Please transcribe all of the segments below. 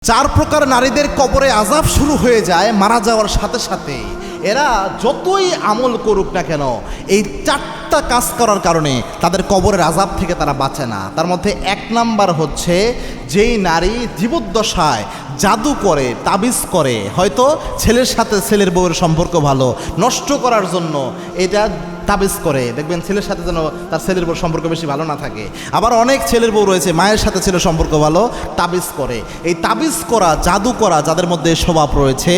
চার প্রকার নারীদের কবরে আযাব শুরু হয়ে যায় মারা যাওয়ার সাথে সাথে। এরা যতই আমল করুক না কেন, এই চারটা কাজ করার কারণে তাদের কবরের আযাব থেকে তারা বাঁচে না। তার মধ্যে এক নাম্বার হচ্ছে, যেই নারী জীবদ্দশায় জাদু করে, তাবিজ করে, হয়তো ছেলের সাথে ছেলের বউয়ের সম্পর্ক ভালো নষ্ট করার জন্য এটা তাবিজ করে, দেখবেন ছেলের সাথে যেন তার ছেলের বউর সম্পর্ক বেশি ভালো না থাকে। আবার অনেক ছেলের বউ রয়েছে মায়ের সাথে ছেলের সম্পর্ক ভালো, তাবিজ করে। এই তাবিজ করা, জাদু করা যাদের মধ্যে স্বভাব রয়েছে,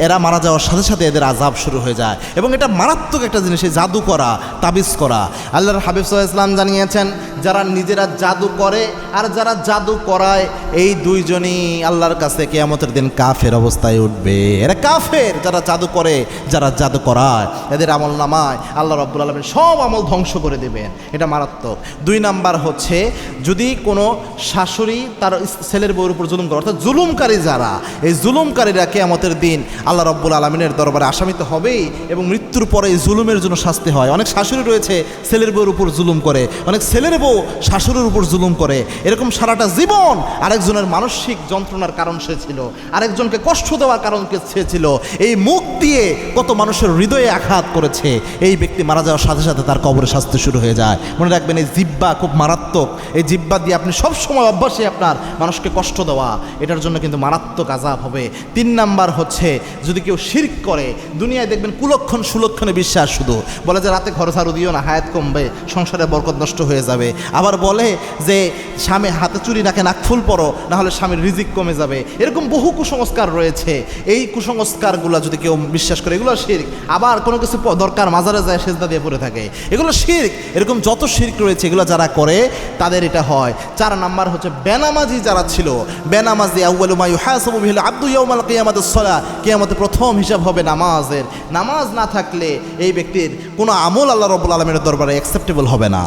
এরা মারা যাওয়ার সাথে সাথে এদের আযাব শুরু হয়ে যায়। এবং এটা মারাত্মক একটা জিনিস, এই জাদু করা, তাবিজ করা। আল্লাহর হাবিব সাল্লাল্লাহু আলাইহি ওয়াসাল্লাম জানিয়েছেন, যারা নিজেরা জাদু করে আর যারা জাদু করায়, এই দুইজনই আল্লাহর কাছে কিয়ামতের দিন কাফের অবস্থায় উঠবে। এরা কাফের, যারা জাদু করে, যারা জাদু করায়, এদের আমল নামায় আল্লাহ রাব্বুল আলামিন সব আমল ধ্বংস করে দেবেন। এটা মারাত্মক। দুই নাম্বার হচ্ছে, যদি কোনো শাশুড়ি তার ছেলের বউর উপর জুলুম করে, অর্থাৎ জুলুমকারী যারা, এই জুলুমকারীরা কিয়ামতের দিন আল্লাহ রাব্বুল আলামিনের দরবারে আসামি তো হবেই, এবং মৃত্যুর পরে এই জুলুমের জন্য শাস্তি হয়। অনেক শাশুড়ি রয়েছে ছেলের বউর উপর জুলুম করে, অনেক ছেলের বউ শাশুড়ির উপর জুলুম করে। এরকম সারাটা জীবন আরেকজনের মানসিক যন্ত্রণার কারণ সে ছিল, আরেকজনকে কষ্ট দেওয়ার কারণ সে ছিল। এই মুখ দিয়ে কত মানুষের হৃদয়ে আঘাত করেছে। এই ব্যক্তি মারা যাওয়ার সাথে সাথে তার কবরে শাস্তি শুরু হয়ে যায়। মনে রাখবেন, এই জিহ্বা খুব মারাত্মক। এই জিহ্বা দিয়ে আপনি সব সময় অভ্যাসে আপনার মানুষকে কষ্ট দেওয়া, এটার জন্য কিন্তু মারাত্মক আযাব হবে। তিন নাম্বার হচ্ছে, যদি কেউ শিরক করে, দুনিয়ায় দেখবেন কুলক্ষণ সুলক্ষণে বিশ্বাস, শুধু বলে যে রাতে ঘর ঝাড়ু দিও না, হায়াত কমবে, সংসারে বরকত নষ্ট হয়ে যাবে। আবার বলে যে স্বামী হাতে চুরি রাখে, নাকফুল পরো, না হলে স্বামীর রিজিক কমে যাবে। এরকম বহু কুসংস্কার রয়েছে। এই কুসংস্কারগুলো যদি কেউ বিশ্বাস করে, এগুলো শিরক। আবার কোনো কিছু দরকার মাজারে যায় সেজদা দিয়ে পড়ে থাকে, এগুলো শিরক। এরকম যত শিরক রয়েছে, এগুলো যারা করে তাদের এটা হয়। চার নাম্বার হচ্ছে, বেনামাজি যারা ছিল, বেনামাজি, আউয়ালু মা ইউহাসাবু বিহিল আবদু ইয়াউমাল কিয়ামাতিস সালাহ, কিয়ামতে প্রথম হিসাব হবে নামাজের। নামাজ না থাকলে এই ব্যক্তির কোনো আমল আল্লাহ রাব্বুল আলামিনের দরবারে অ্যাকসেপ্টেবল হবে না।